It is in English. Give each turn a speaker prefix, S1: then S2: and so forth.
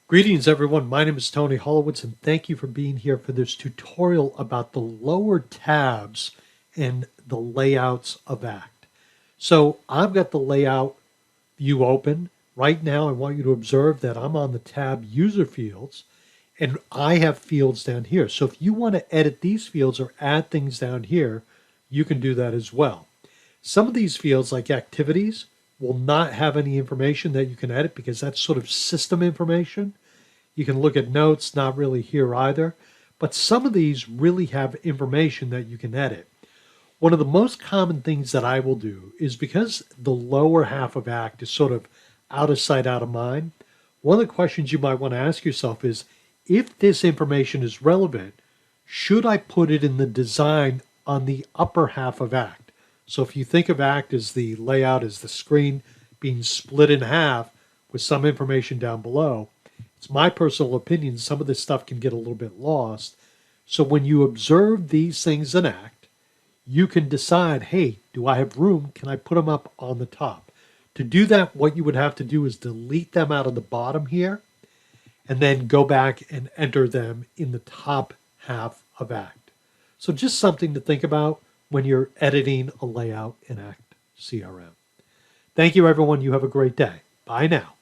S1: Greetings everyone, my name is Tony Holowitz and thank you for being here for this tutorial about the lower tabs in the layouts of Act. So I've got the layout view open. Right now I want you to observe that I'm on the tab User Fields and I have fields down here. So if you want to edit these fields or add things down here, you can do that as well. Some of these fields like Activities will not have any information that you can edit because that's sort of system information. You can look at notes, not really here either, but some of these really have information that you can edit. One of the most common things that I will do is because the lower half of Act is sort of out of sight, out of mind, one of the questions you might want to ask yourself is, if this information is relevant, should I put it in the design on the upper half of Act? So if you think of Act as the layout as the screen being split in half with some information down below, it's my personal opinion, some of this stuff can get a little bit lost. So when you observe these things in Act, you can decide, hey, do I have room? Can I put them up on the top? To do that, what you would have to do is delete them out of the bottom here and then go back and enter them in the top half of Act. So just something to think about when you're editing a layout in Act CRM. Thank you, everyone. You have a great day. Bye now.